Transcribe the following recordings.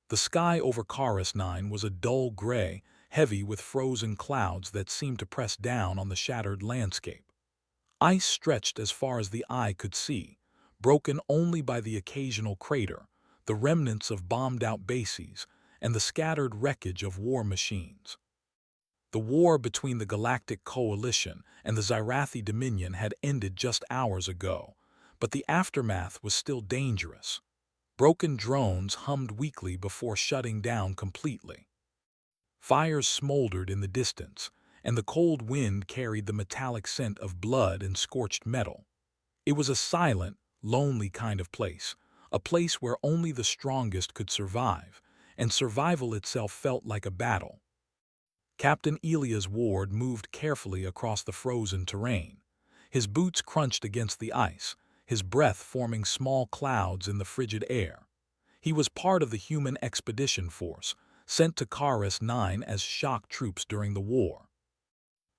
The sky over Chorus 9 was a dull gray, heavy with frozen clouds that seemed to press down on the shattered landscape. Ice stretched as far as the eye could see, broken only by the occasional crater, the remnants of bombed-out bases, and the scattered wreckage of war machines. The war between the Galactic Coalition and the Xyrathi Dominion had ended just hours ago, but the aftermath was still dangerous. Broken drones hummed weakly before shutting down completely. Fires smoldered in the distance, and the cold wind carried the metallic scent of blood and scorched metal. It was a silent, lonely kind of place, a place where only the strongest could survive, and survival itself felt like a battle. Captain Elias Ward moved carefully across the frozen terrain. His boots crunched against the ice, his breath forming small clouds in the frigid air. He was part of the human expedition force, sent to Chorus 9 as shock troops during the war.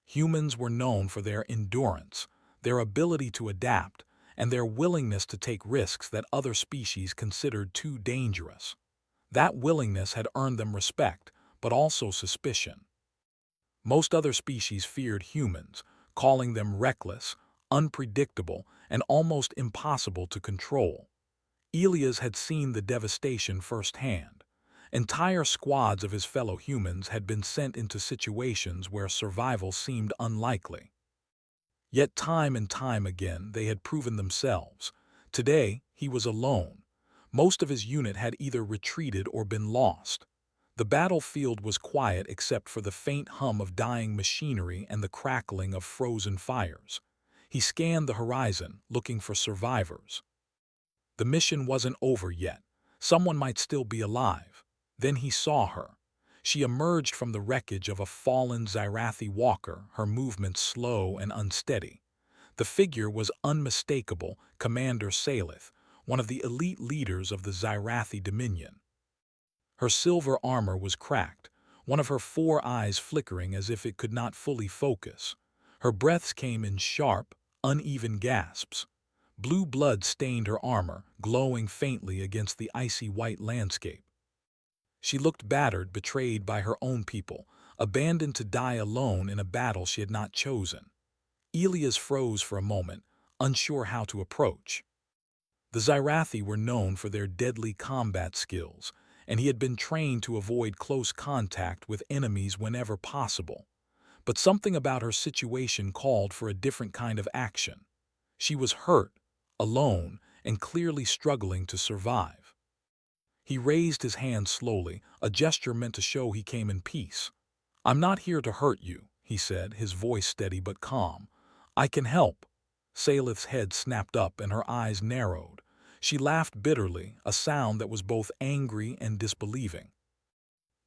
Humans were known for their endurance, their ability to adapt, and their willingness to take risks that other species considered too dangerous. That willingness had earned them respect, but also suspicion. Most other species feared humans, calling them reckless, unpredictable, and almost impossible to control. Elias had seen the devastation firsthand. Entire squads of his fellow humans had been sent into situations where survival seemed unlikely. Yet time and time again they had proven themselves. Today, he was alone. Most of his unit had either retreated or been lost. The battlefield was quiet except for the faint hum of dying machinery and the crackling of frozen fires. He scanned the horizon, looking for survivors. The mission wasn't over yet. Someone might still be alive. Then he saw her. She emerged from the wreckage of a fallen Xyrathi walker, her movements slow and unsteady. The figure was unmistakable, Commander Salith, one of the elite leaders of the Xyrathi Dominion. Her silver armor was cracked, one of her 4 eyes flickering as if it could not fully focus. Her breaths came in sharp, uneven gasps. Blue blood stained her armor, glowing faintly against the icy white landscape. She looked battered, betrayed by her own people, abandoned to die alone in a battle she had not chosen. Elias froze for a moment, unsure how to approach. The Xyrathi were known for their deadly combat skills, and he had been trained to avoid close contact with enemies whenever possible. But something about her situation called for a different kind of action. She was hurt, alone, and clearly struggling to survive. He raised his hand slowly, a gesture meant to show he came in peace. "I'm not here to hurt you," he said, his voice steady but calm. "I can help." Salith's head snapped up and her eyes narrowed. She laughed bitterly, a sound that was both angry and disbelieving.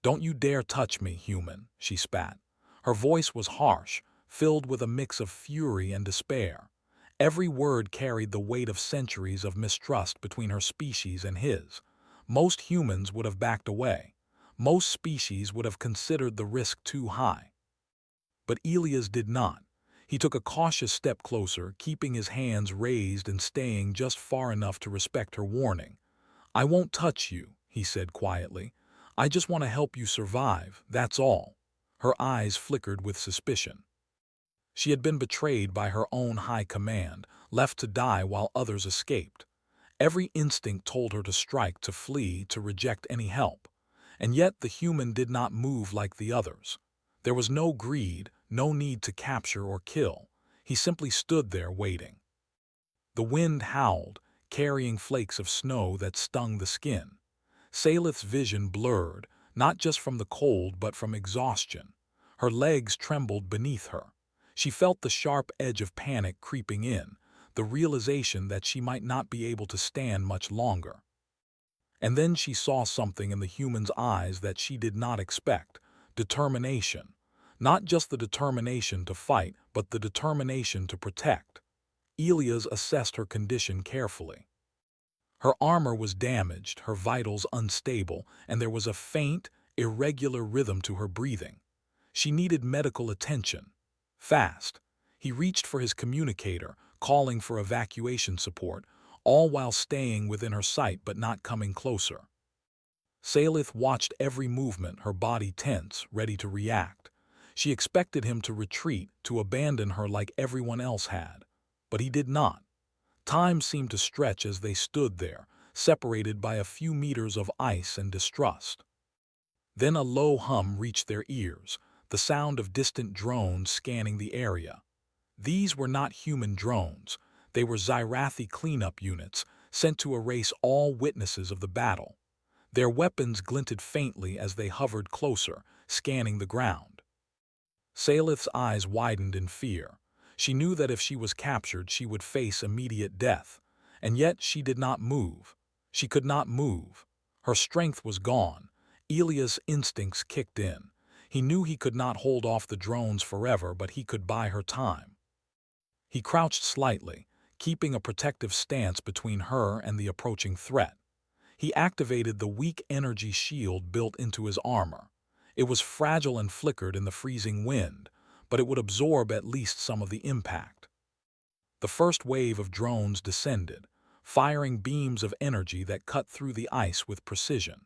"Don't you dare touch me, human," she spat. Her voice was harsh, filled with a mix of fury and despair. Every word carried the weight of centuries of mistrust between her species and his. Most humans would have backed away. Most species would have considered the risk too high. But Elias did not. He took a cautious step closer, keeping his hands raised and staying just far enough to respect her warning. "I won't touch you," he said quietly. "I just want to help you survive, that's all." Her eyes flickered with suspicion. She had been betrayed by her own high command, left to die while others escaped. Every instinct told her to strike, to flee, to reject any help. And yet the human did not move like the others. There was no greed, no need to capture or kill. He simply stood there waiting. The wind howled, carrying flakes of snow that stung the skin. Salith's vision blurred, not just from the cold but from exhaustion. Her legs trembled beneath her. She felt the sharp edge of panic creeping in, the realization that she might not be able to stand much longer. And then she saw something in the human's eyes that she did not expect: determination. Not just the determination to fight, but the determination to protect. Elias assessed her condition carefully. Her armor was damaged, her vitals unstable, and there was a faint, irregular rhythm to her breathing. She needed medical attention. Fast. He reached for his communicator, calling for evacuation support, all while staying within her sight but not coming closer. Salith watched every movement, her body tense, ready to react. She expected him to retreat, to abandon her like everyone else had. But he did not. Time seemed to stretch as they stood there, separated by a few meters of ice and distrust. Then a low hum reached their ears, the sound of distant drones scanning the area. These were not human drones. They were Xyrathi cleanup units, sent to erase all witnesses of the battle. Their weapons glinted faintly as they hovered closer, scanning the ground. Salith's eyes widened in fear. She knew that if she was captured, she would face immediate death. And yet she did not move. She could not move. Her strength was gone. Elia's instincts kicked in. He knew he could not hold off the drones forever, but he could buy her time. He crouched slightly, keeping a protective stance between her and the approaching threat. He activated the weak energy shield built into his armor. It was fragile and flickered in the freezing wind, but it would absorb at least some of the impact. The first wave of drones descended, firing beams of energy that cut through the ice with precision.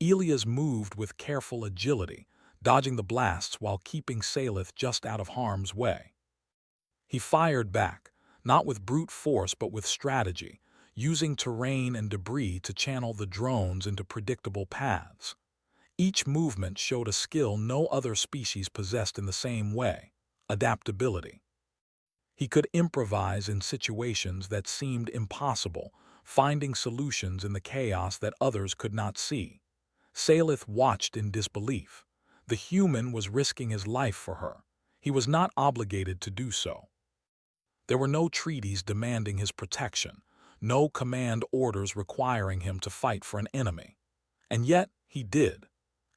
Elias moved with careful agility, dodging the blasts while keeping Salith just out of harm's way. He fired back, not with brute force but with strategy, using terrain and debris to channel the drones into predictable paths. Each movement showed a skill no other species possessed in the same way: adaptability. He could improvise in situations that seemed impossible, finding solutions in the chaos that others could not see. Salith watched in disbelief. The human was risking his life for her. He was not obligated to do so. There were no treaties demanding his protection, no command orders requiring him to fight for an enemy. And yet he did.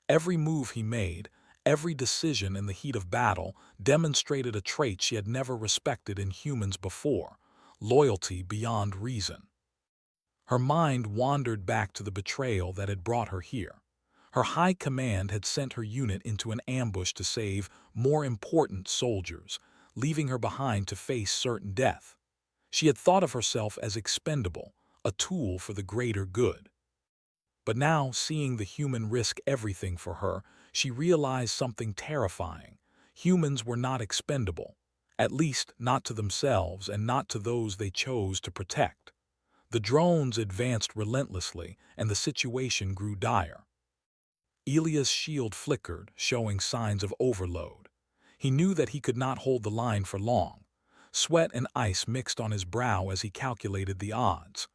Every move he made, every decision in the heat of battle, demonstrated a trait she had never respected in humans before: loyalty beyond reason. Her mind wandered back to the betrayal that had brought her here. Her high command had sent her unit into an ambush to save more important soldiers, leaving her behind to face certain death. She had thought of herself as expendable, a tool for the greater good. But now, seeing the human risk everything for her, she realized something terrifying. Humans were not expendable, at least not to themselves and not to those they chose to protect. The drones advanced relentlessly, and the situation grew dire. Elia's shield flickered, showing signs of overload. He knew that he could not hold the line for long. Sweat and ice mixed on his brow as he calculated the odds.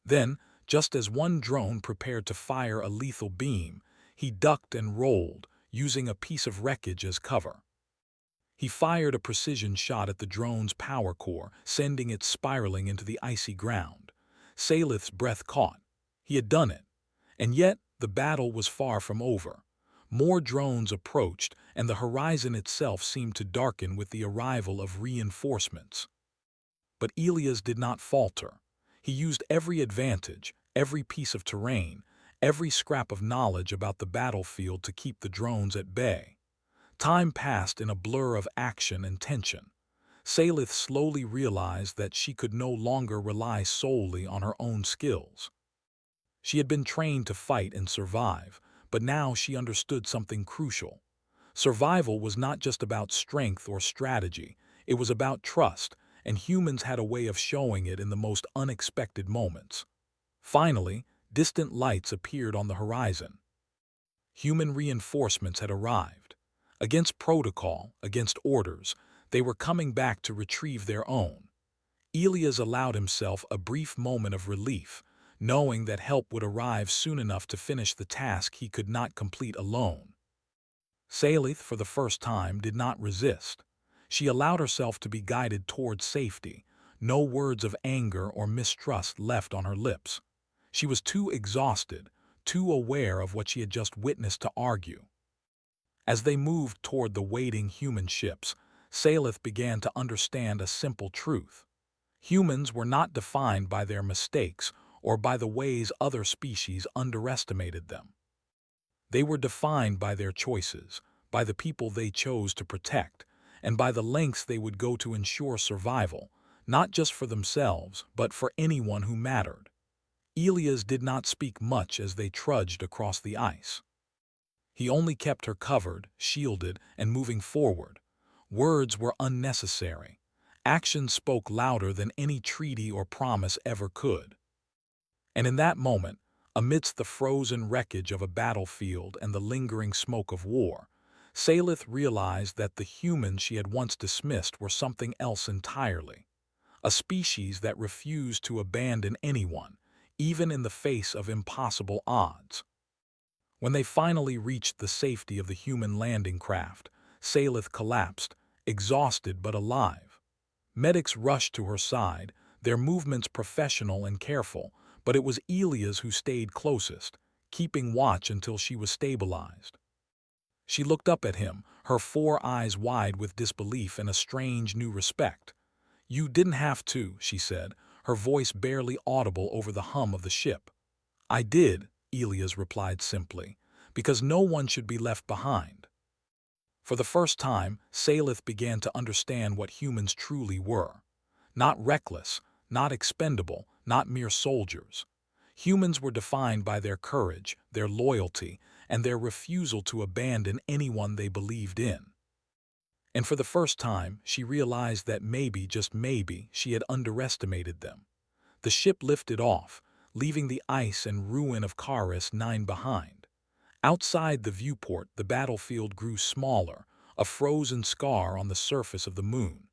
Then, just as one drone prepared to fire a lethal beam, he ducked and rolled, using a piece of wreckage as cover. He fired a precision shot at the drone's power core, sending it spiraling into the icy ground. Salith's breath caught. He had done it. And yet, the battle was far from over. More drones approached, and the horizon itself seemed to darken with the arrival of reinforcements. But Elias did not falter. He used every advantage, every piece of terrain, every scrap of knowledge about the battlefield to keep the drones at bay. Time passed in a blur of action and tension. Salith slowly realized that she could no longer rely solely on her own skills. She had been trained to fight and survive, but now she understood something crucial. Survival was not just about strength or strategy, it was about trust, and humans had a way of showing it in the most unexpected moments. Finally, distant lights appeared on the horizon. Human reinforcements had arrived. Against protocol, against orders, they were coming back to retrieve their own. Elias allowed himself a brief moment of relief, knowing that help would arrive soon enough to finish the task he could not complete alone. Salith, for the first time, did not resist. She allowed herself to be guided towards safety, no words of anger or mistrust left on her lips. She was too exhausted, too aware of what she had just witnessed to argue. As they moved toward the waiting human ships, Salith began to understand a simple truth. Humans were not defined by their mistakes or by the ways other species underestimated them. They were defined by their choices, by the people they chose to protect, and by the lengths they would go to ensure survival, not just for themselves, but for anyone who mattered. Elias did not speak much as they trudged across the ice. He only kept her covered, shielded, and moving forward. Words were unnecessary. Action spoke louder than any treaty or promise ever could. And in that moment, amidst the frozen wreckage of a battlefield and the lingering smoke of war, Salith realized that the humans she had once dismissed were something else entirely. A species that refused to abandon anyone, even in the face of impossible odds. When they finally reached the safety of the human landing craft, Salith collapsed, exhausted but alive. Medics rushed to her side, their movements professional and careful, but it was Elias who stayed closest, keeping watch until she was stabilized. She looked up at him, her 4 eyes wide with disbelief and a strange new respect. "You didn't have to," she said, her voice barely audible over the hum of the ship. "I did," Elias replied simply, "because no one should be left behind." For the first time, Salith began to understand what humans truly were. Not reckless, not expendable, not mere soldiers. Humans were defined by their courage, their loyalty, and their refusal to abandon anyone they believed in. And for the first time, she realized that maybe, just maybe, she had underestimated them. The ship lifted off, leaving the ice and ruin of Karis 9 behind. Outside the viewport, the battlefield grew smaller, a frozen scar on the surface of the moon.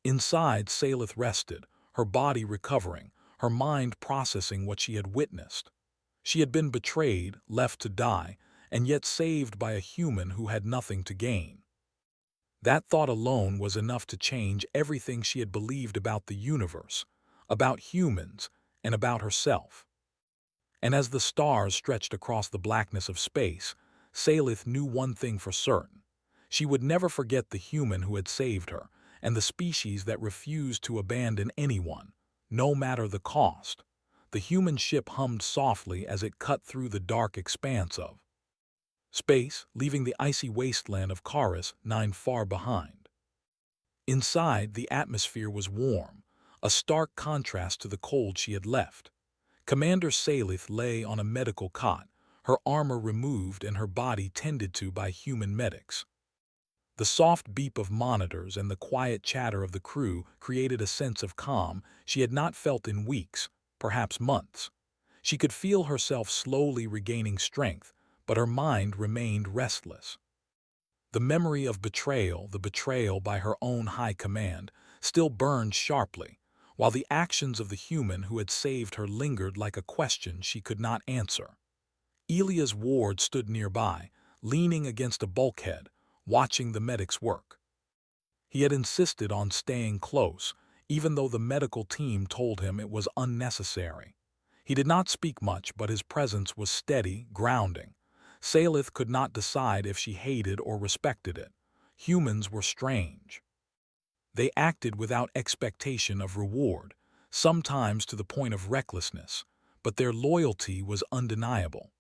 Inside, Salith rested, her body recovering, her mind processing what she had witnessed. She had been betrayed, left to die, and yet saved by a human who had nothing to gain. That thought alone was enough to change everything she had believed about the universe, about humans, and about herself. And as the stars stretched across the blackness of space, Salith knew one thing for certain. She would never forget the human who had saved her, and the species that refused to abandon anyone, no matter the cost. The human ship hummed softly as it cut through the dark expanse of space, leaving the icy wasteland of Karis 9 far behind. Inside, the atmosphere was warm, a stark contrast to the cold she had left. Commander Salith lay on a medical cot, her armor removed and her body tended to by human medics. The soft beep of monitors and the quiet chatter of the crew created a sense of calm she had not felt in weeks, perhaps months. She could feel herself slowly regaining strength, but her mind remained restless. The memory of betrayal, the betrayal by her own high command, still burned sharply, while the actions of the human who had saved her lingered like a question she could not answer. Elias Ward stood nearby, leaning against a bulkhead, watching the medics work. He had insisted on staying close, even though the medical team told him it was unnecessary. He did not speak much, but his presence was steady, grounding. Salith could not decide if she hated or respected it. Humans were strange. They acted without expectation of reward, sometimes to the point of recklessness, but their loyalty was undeniable.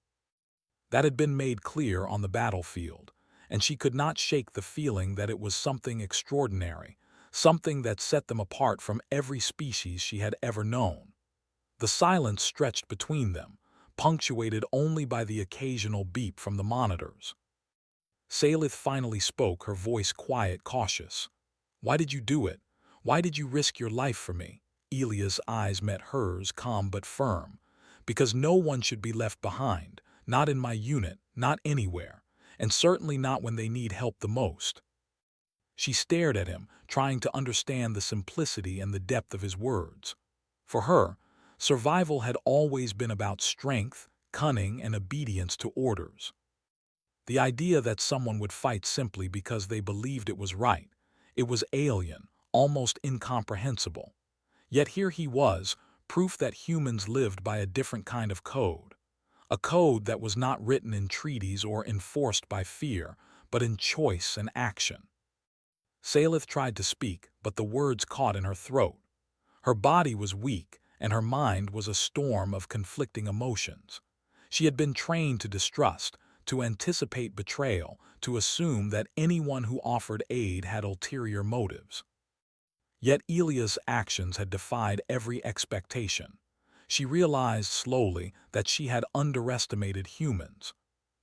That had been made clear on the battlefield, and she could not shake the feeling that it was something extraordinary, something that set them apart from every species she had ever known. The silence stretched between them, punctuated only by the occasional beep from the monitors. Salith finally spoke, her voice quiet, cautious. "Why did you do it? Why did you risk your life for me?" Elia's eyes met hers, calm but firm. "Because no one should be left behind, not in my unit, not anywhere, and certainly not when they need help the most." She stared at him, trying to understand the simplicity and the depth of his words. For her, survival had always been about strength, cunning, and obedience to orders. The idea that someone would fight simply because they believed it was right, it was alien, almost incomprehensible. Yet here he was, proof that humans lived by a different kind of code. A code that was not written in treaties or enforced by fear, but in choice and action. Salith tried to speak, but the words caught in her throat. Her body was weak, and her mind was a storm of conflicting emotions. She had been trained to distrust, to anticipate betrayal, to assume that anyone who offered aid had ulterior motives. Yet Elia's actions had defied every expectation. She realized slowly that she had underestimated humans.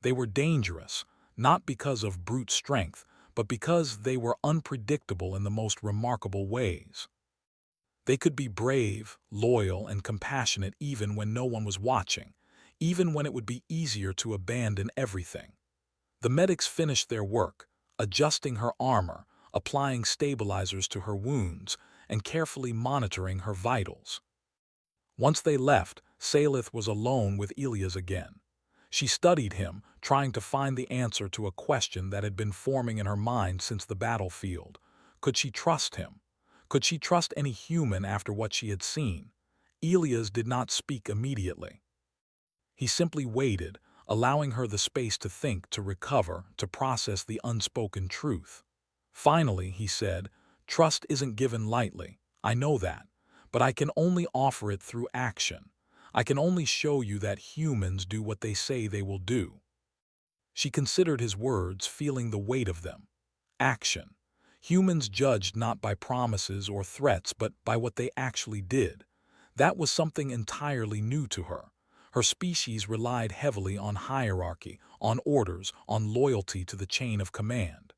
They were dangerous, not because of brute strength, but because they were unpredictable in the most remarkable ways. They could be brave, loyal, and compassionate even when no one was watching, even when it would be easier to abandon everything. The medics finished their work, adjusting her armor, applying stabilizers to her wounds, and carefully monitoring her vitals. Once they left, Salith was alone with Elias again. She studied him, trying to find the answer to a question that had been forming in her mind since the battlefield. Could she trust him? Could she trust any human after what she had seen? Elias did not speak immediately. He simply waited, allowing her the space to think, to recover, to process the unspoken truth. Finally, he said, "Trust isn't given lightly. I know that. But I can only offer it through action. I can only show you that humans do what they say they will do." She considered his words, feeling the weight of them. Action. Humans judged not by promises or threats, but by what they actually did. That was something entirely new to her. Her species relied heavily on hierarchy, on orders, on loyalty to the chain of command.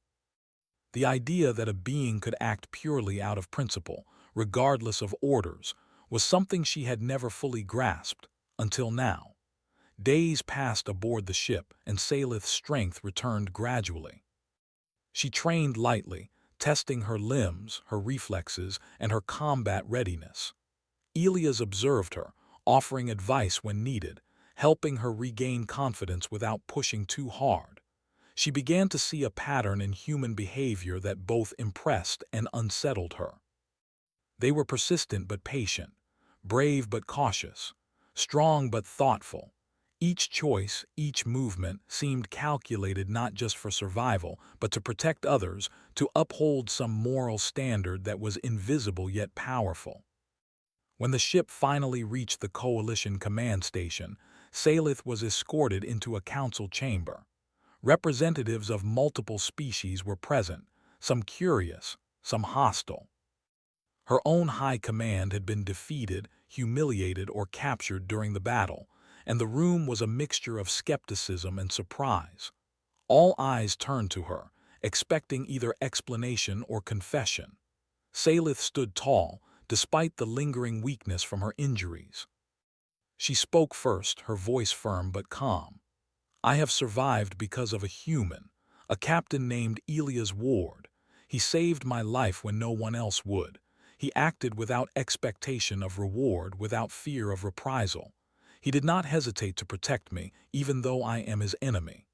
The idea that a being could act purely out of principle, regardless of orders, was something she had never fully grasped, until now. Days passed aboard the ship, and Salith's strength returned gradually. She trained lightly, testing her limbs, her reflexes, and her combat readiness. Elias observed her, offering advice when needed, helping her regain confidence without pushing too hard. She began to see a pattern in human behavior that both impressed and unsettled her. They were persistent but patient, brave but cautious, strong but thoughtful. Each choice, each movement seemed calculated not just for survival, but to protect others, to uphold some moral standard that was invisible yet powerful. When the ship finally reached the Coalition command station, Salith was escorted into a council chamber. Representatives of multiple species were present, some curious, some hostile. Her own high command had been defeated, humiliated, or captured during the battle, and the room was a mixture of skepticism and surprise. All eyes turned to her, expecting either explanation or confession. Salith stood tall, despite the lingering weakness from her injuries. She spoke first, her voice firm but calm. "I have survived because of a human, a captain named Elias Ward. He saved my life when no one else would. He acted without expectation of reward, without fear of reprisal. He did not hesitate to protect me, even though I am his enemy.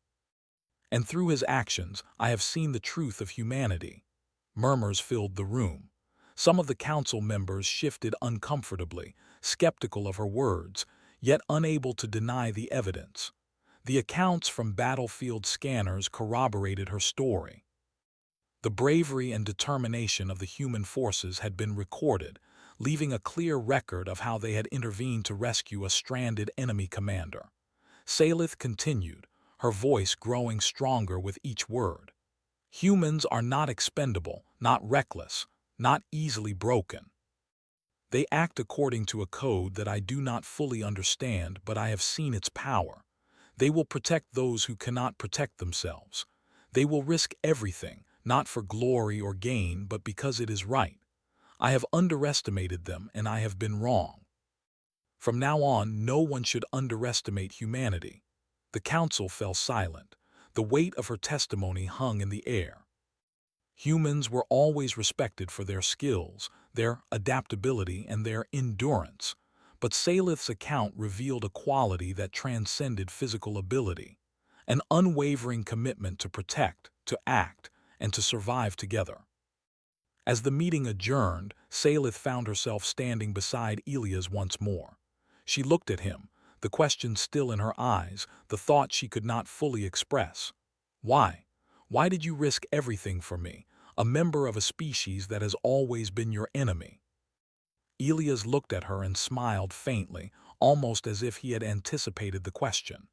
And through his actions, I have seen the truth of humanity." Murmurs filled the room. Some of the council members shifted uncomfortably, skeptical of her words, yet unable to deny the evidence. The accounts from battlefield scanners corroborated her story. The bravery and determination of the human forces had been recorded, leaving a clear record of how they had intervened to rescue a stranded enemy commander. Salith continued, her voice growing stronger with each word. "Humans are not expendable, not reckless, not easily broken. They act according to a code that I do not fully understand, but I have seen its power. They will protect those who cannot protect themselves. They will risk everything, not for glory or gain, but because it is right. I have underestimated them, and I have been wrong. From now on, no one should underestimate humanity." The council fell silent. The weight of her testimony hung in the air. Humans were always respected for their skills, their adaptability, and their endurance. But Salith's account revealed a quality that transcended physical ability, an unwavering commitment to protect, to act, and to survive together. As the meeting adjourned, Salith found herself standing beside Elias once more. She looked at him, the question still in her eyes, the thought she could not fully express. "Why? Why did you risk everything for me, a member of a species that has always been your enemy?" Elias looked at her and smiled faintly, almost as if he had anticipated the question.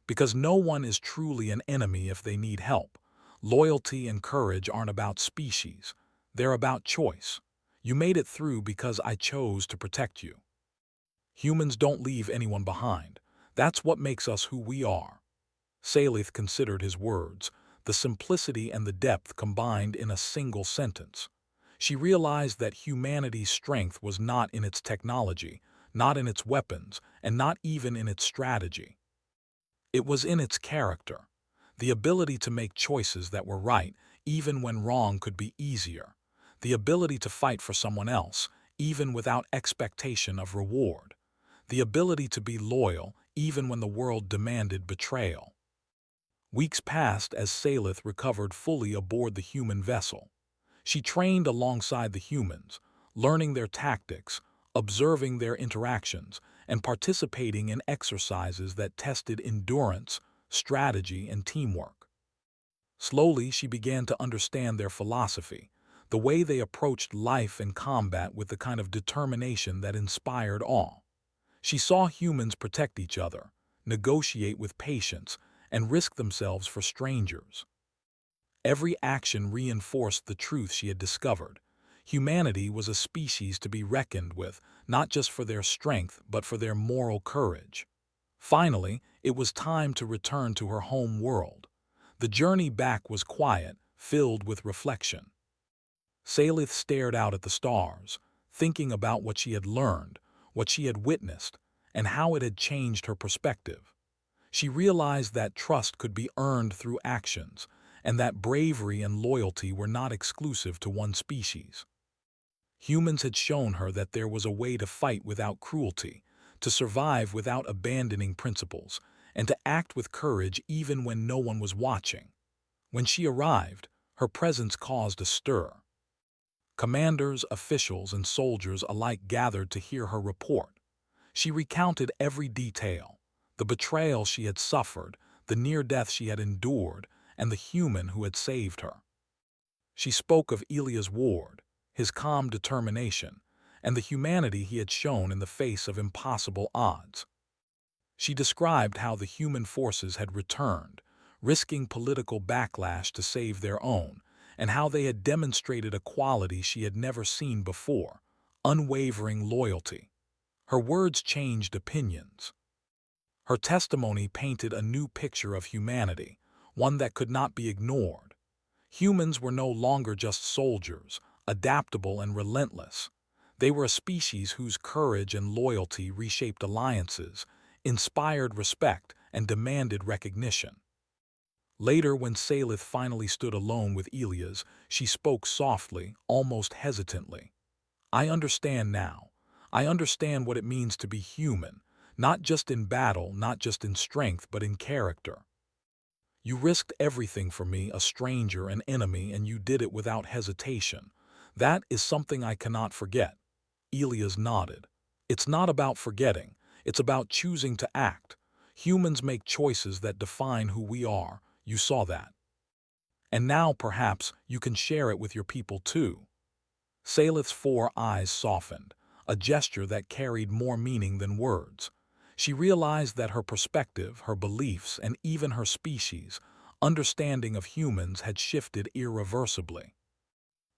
"Because no one is truly an enemy if they need help. Loyalty and courage aren't about species. They're about choice. You made it through because I chose to protect you." Humans don't leave anyone behind. That's what makes us who we are. Salith considered his words, the simplicity and the depth combined in a single sentence. She realized that humanity's strength was not in its technology, not in its weapons, and not even in its strategy. It was in its character, the ability to make choices that were right, even when wrong could be easier, the ability to fight for someone else, even without expectation of reward, the ability to be loyal, even when the world demanded betrayal. Weeks passed as Salith recovered fully aboard the human vessel. She trained alongside the humans, learning their tactics, observing their interactions, and participating in exercises that tested endurance, strategy, and teamwork. Slowly, she began to understand their philosophy, the way they approached life and combat with the kind of determination that inspired awe. She saw humans protect each other, negotiate with patience, and risk themselves for strangers. Every action reinforced the truth she had discovered. Humanity was a species to be reckoned with, not just for their strength, but for their moral courage. Finally, it was time to return to her home world. The journey back was quiet, filled with reflection. Salith stared out at the stars, thinking about what she had learned, what she had witnessed, and how it had changed her perspective. She realized that trust could be earned through actions, and that bravery and loyalty were not exclusive to one species. Humans had shown her that there was a way to fight without cruelty, to survive without abandoning principles, and to act with courage even when no one was watching. When she arrived, her presence caused a stir. Commanders, officials, and soldiers alike gathered to hear her report. She recounted every detail, the betrayal she had suffered, the near death she had endured, and the human who had saved her. She spoke of Elia's ward, his calm determination, and the humanity he had shown in the face of impossible odds. She described how the human forces had returned, risking political backlash to save their own, and how they had demonstrated a quality she had never seen before, unwavering loyalty. Her words changed opinions. Her testimony painted a new picture of humanity, one that could not be ignored. Humans were no longer just soldiers, adaptable and relentless. They were a species whose courage and loyalty reshaped alliances, inspired respect, and demanded recognition. Later, when Salith finally stood alone with Elias, she spoke softly, almost hesitantly. "I understand now. I understand what it means to be human, not just in battle, not just in strength, but in character. You risked everything for me, a stranger, an enemy, and you did it without hesitation. That is something I cannot forget." Elias nodded. "It's not about forgetting. It's about choosing to act. Humans make choices that define who we are. You saw that. And now, perhaps, you can share it with your people too." Salith's four eyes softened, a gesture that carried more meaning than words. She realized that her perspective, her beliefs, and even her species' understanding of humans had shifted irreversibly.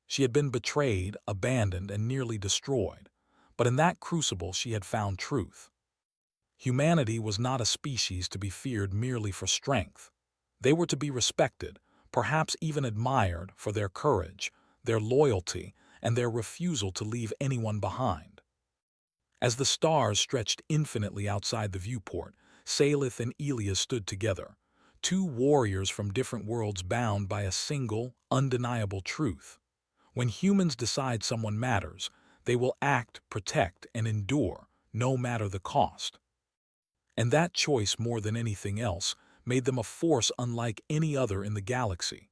She had been betrayed, abandoned, and nearly destroyed, but in that crucible she had found truth. Humanity was not a species to be feared merely for strength. They were to be respected, perhaps even admired, for their courage, their loyalty, and their refusal to leave anyone behind. As the stars stretched infinitely outside the viewport, Salith and Elias stood together, two warriors from different worlds bound by a single, undeniable truth. When humans decide someone matters, they will act, protect, and endure, no matter the cost. And that choice, more than anything else, made them a force unlike any other in the galaxy.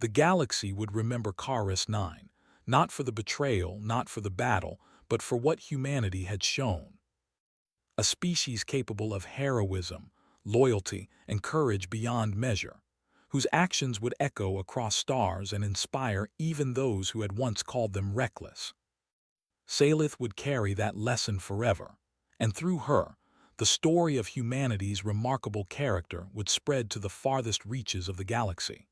The galaxy would remember Karis 9, not for the betrayal, not for the battle, but for what humanity had shown. A species capable of heroism, loyalty, and courage beyond measure, whose actions would echo across stars and inspire even those who had once called them reckless. Salith would carry that lesson forever, and through her, the story of humanity's remarkable character would spread to the farthest reaches of the galaxy.